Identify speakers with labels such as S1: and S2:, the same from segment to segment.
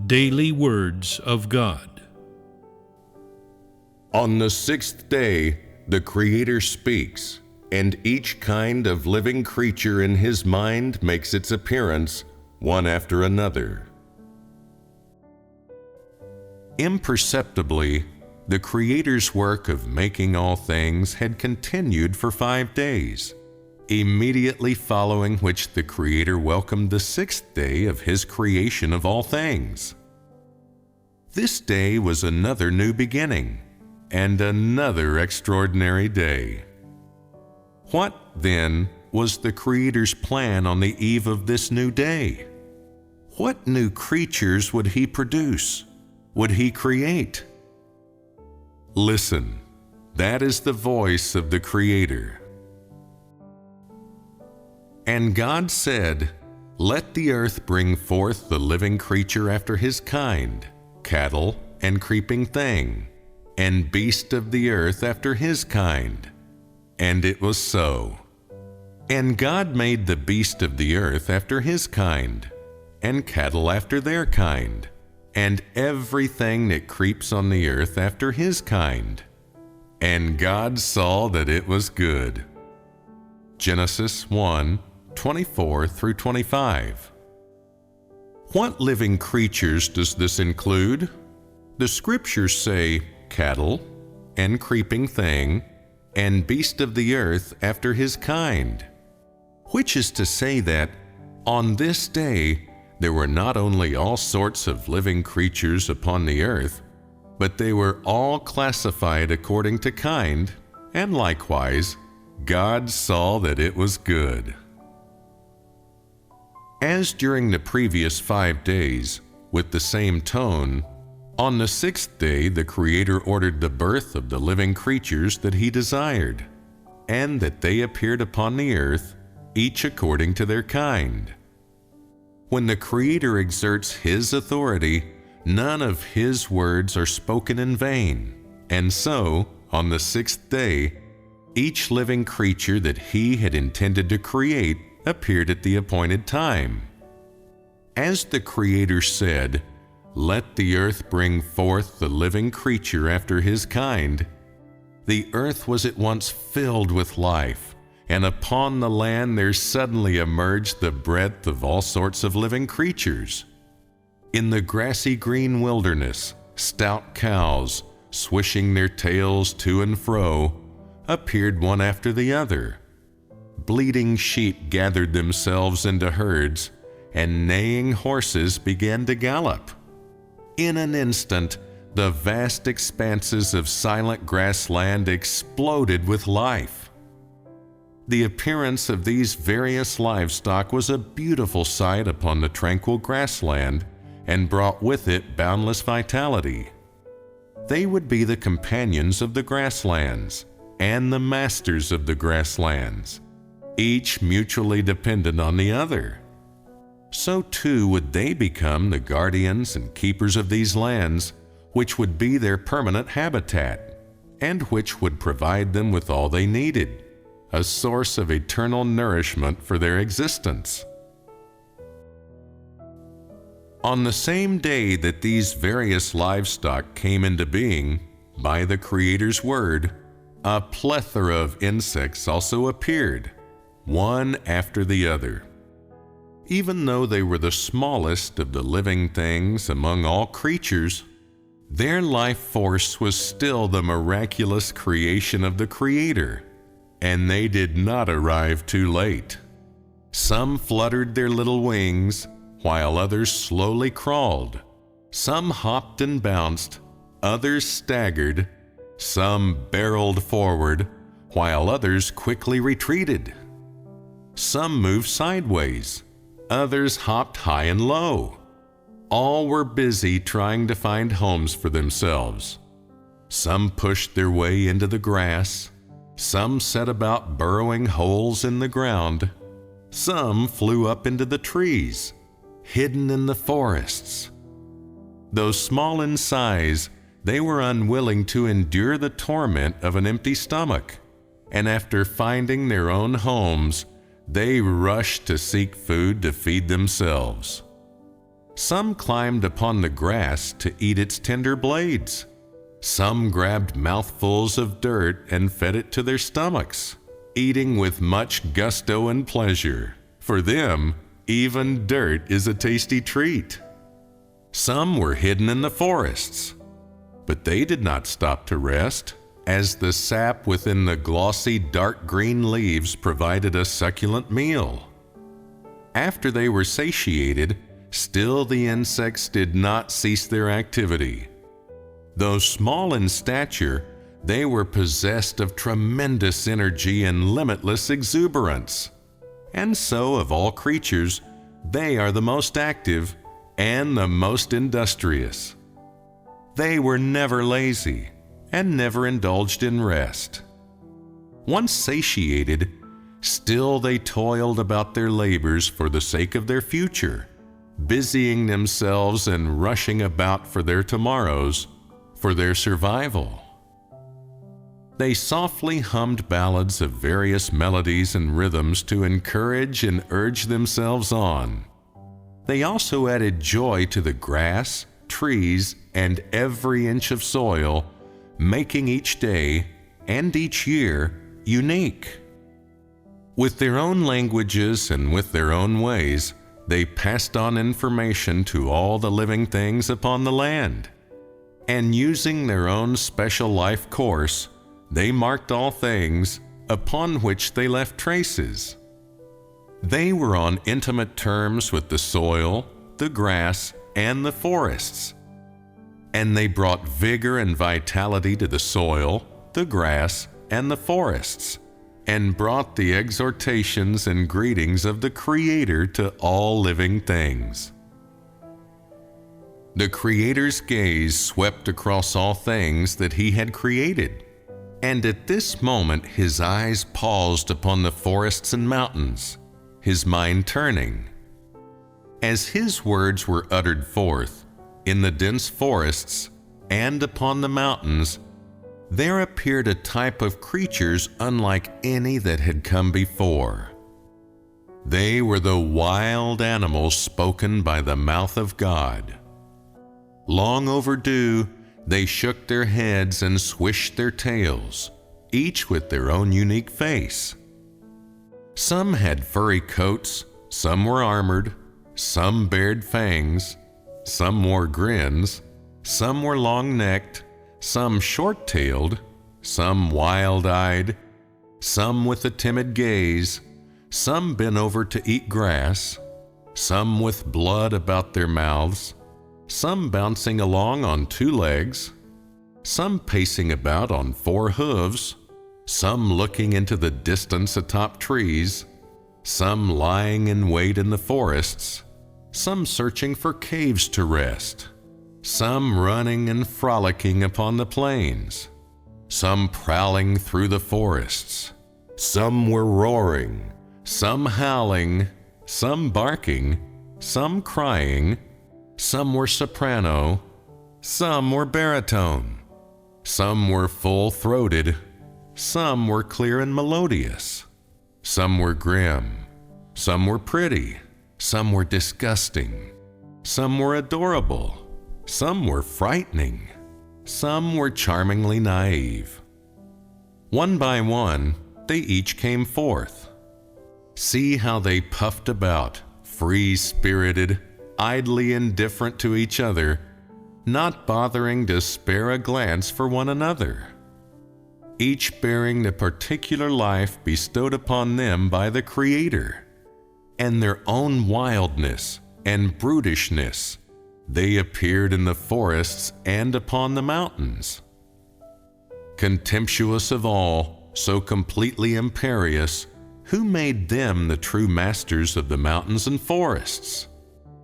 S1: Daily Words of God.
S2: On the sixth day, the Creator speaks, and each kind of living creature in His mind makes its appearance, one after another. Imperceptibly, the Creator's work of making all things had continued for 5 days, immediately following which the Creator welcomed the sixth day of His creation of all things. This day was another new beginning, and another extraordinary day. What, then, was the Creator's plan on the eve of this new day? What new creatures would He produce? Would He create? Listen, that is the voice of the Creator. And God said, "Let the earth bring forth the living creature after his kind, cattle and creeping thing, and beast of the earth after his kind." And it was so. And God made the beast of the earth after his kind, and cattle after their kind, and everything that creeps on the earth after his kind. And God saw that it was good. Genesis 1:24 through 25. What living creatures does this include? The scriptures say cattle, and creeping thing, and beast of the earth after his kind, which is to say that on this day there were not only all sorts of living creatures upon the earth, but they were all classified according to kind, and likewise God saw that it was good. As during the previous 5 days, with the same tone, on the sixth day the Creator ordered the birth of the living creatures that He desired, and that they appeared upon the earth, each according to their kind. When the Creator exerts His authority, none of His words are spoken in vain, and so, on the sixth day, each living creature that He had intended to create appeared at the appointed time. As the Creator said, "Let the earth bring forth the living creature after his kind," the earth was at once filled with life, and upon the land there suddenly emerged the breadth of all sorts of living creatures. In the grassy green wilderness, stout cows, swishing their tails to and fro, appeared one after the other. Bleating sheep gathered themselves into herds, and neighing horses began to gallop. In an instant, the vast expanses of silent grassland exploded with life. The appearance of these various livestock was a beautiful sight upon the tranquil grassland, and brought with it boundless vitality. They would be the companions of the grasslands, and the masters of the grasslands, each mutually dependent on the other. So too would they become the guardians and keepers of these lands, which would be their permanent habitat, and which would provide them with all they needed, a source of eternal nourishment for their existence. On the same day that these various livestock came into being, by the Creator's word, a plethora of insects also appeared, one after the other. Even though they were the smallest of the living things among all creatures, their life force was still the miraculous creation of the Creator, and they did not arrive too late. Some fluttered their little wings, while others slowly crawled. Some hopped and bounced, others staggered, some barreled forward, while others quickly retreated. Some moved sideways, others hopped high and low. All were busy trying to find homes for themselves. Some pushed their way into the grass, some set about burrowing holes in the ground, some flew up into the trees, hidden in the forests. Though small in size, they were unwilling to endure the torment of an empty stomach, and after finding their own homes, they rushed to seek food to feed themselves. Some climbed upon the grass to eat its tender blades. Some grabbed mouthfuls of dirt and fed it to their stomachs, eating with much gusto and pleasure. For them, even dirt is a tasty treat. Some were hidden in the forests, but they did not stop to rest, as the sap within the glossy dark green leaves provided a succulent meal. After they were satiated, still the insects did not cease their activity. Though small in stature, they were possessed of tremendous energy and limitless exuberance. And so, of all creatures, they are the most active and the most industrious. They were never lazy and never indulged in rest. Once satiated, still they toiled about their labors for the sake of their future, busying themselves and rushing about for their tomorrows, for their survival. They softly hummed ballads of various melodies and rhythms to encourage and urge themselves on. They also added joy to the grass, trees, and every inch of soil, making each day and each year unique. With their own languages and with their own ways, they passed on information to all the living things upon the land. And using their own special life course, they marked all things upon which they left traces. They were on intimate terms with the soil, the grass, and the forests. And they brought vigor and vitality to the soil, the grass, and the forests, and brought the exhortations and greetings of the Creator to all living things. The Creator's gaze swept across all things that He had created, and at this moment His eyes paused upon the forests and mountains, His mind turning. As His words were uttered forth, in the dense forests and upon the mountains, there appeared a type of creatures unlike any that had come before. They were the wild animals spoken by the mouth of God. Long overdue, they shook their heads and swished their tails, each with their own unique face. Some had furry coats, some were armored, some bared fangs, some wore grins, some were long-necked, some short-tailed, some wild-eyed, some with a timid gaze, some bent over to eat grass, some with blood about their mouths, some bouncing along on 2 legs, some pacing about on 4 hooves, some looking into the distance atop trees, some lying in wait in the forests, some searching for caves to rest, some running and frolicking upon the plains, some prowling through the forests. Some were roaring, some howling, some barking, some crying, some were soprano, some were baritone, some were full-throated, some were clear and melodious, some were grim, some were pretty, some were disgusting, some were adorable, some were frightening, some were charmingly naive. One by one, they each came forth. See how they puffed about, free-spirited, idly indifferent to each other, not bothering to spare a glance for one another, each bearing the particular life bestowed upon them by the Creator, and their own wildness and brutishness. They appeared in the forests and upon the mountains. Contemptuous of all, so completely imperious, who made them the true masters of the mountains and forests?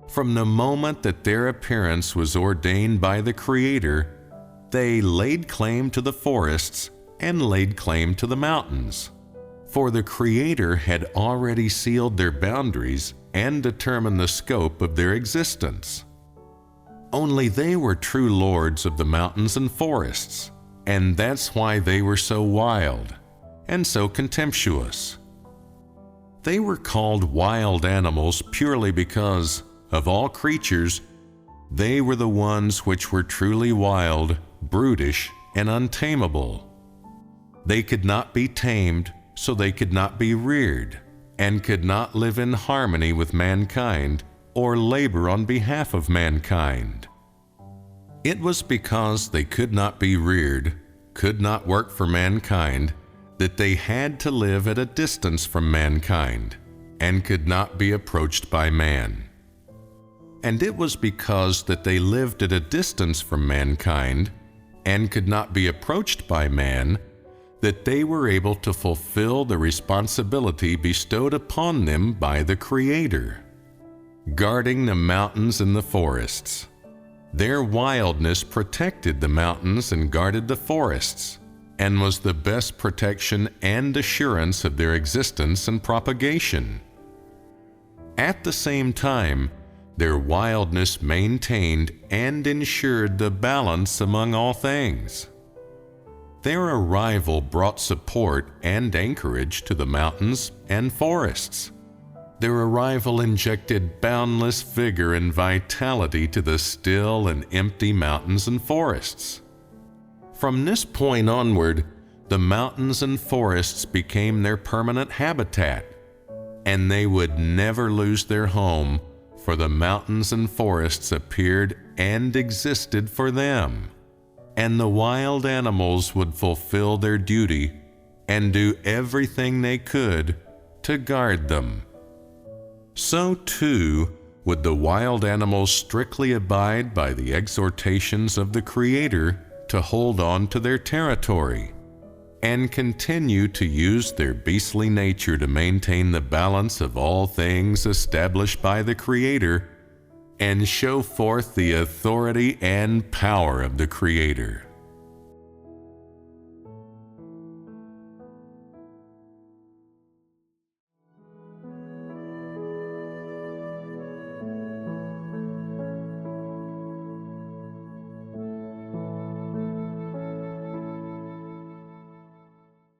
S2: From the moment that their appearance was ordained by the Creator, they laid claim to the forests and laid claim to the mountains. For the Creator had already sealed their boundaries and determined the scope of their existence. Only they were true lords of the mountains and forests, and that's why they were so wild and so contemptuous. They were called wild animals purely because, of all creatures, they were the ones which were truly wild, brutish, and untamable. They could not be tamed, so they could not be reared, and could not live in harmony with mankind or labor on behalf of mankind. It was because they could not be reared, could not work for mankind, that they had to live at a distance from mankind, and could not be approached by man. And it was because that they lived at a distance from mankind, and could not be approached by man, that they were able to fulfill the responsibility bestowed upon them by the Creator, guarding the mountains and the forests. Their wildness protected the mountains and guarded the forests, and was the best protection and assurance of their existence and propagation. At the same time, their wildness maintained and ensured the balance among all things. Their arrival brought support and anchorage to the mountains and forests. Their arrival injected boundless vigor and vitality to the still and empty mountains and forests. From this point onward, the mountains and forests became their permanent habitat, and they would never lose their home, for the mountains and forests appeared and existed for them, and the wild animals would fulfill their duty and do everything they could to guard them. So too would the wild animals strictly abide by the exhortations of the Creator to hold on to their territory, and continue to use their beastly nature to maintain the balance of all things established by the Creator, and show forth the authority and power of the Creator.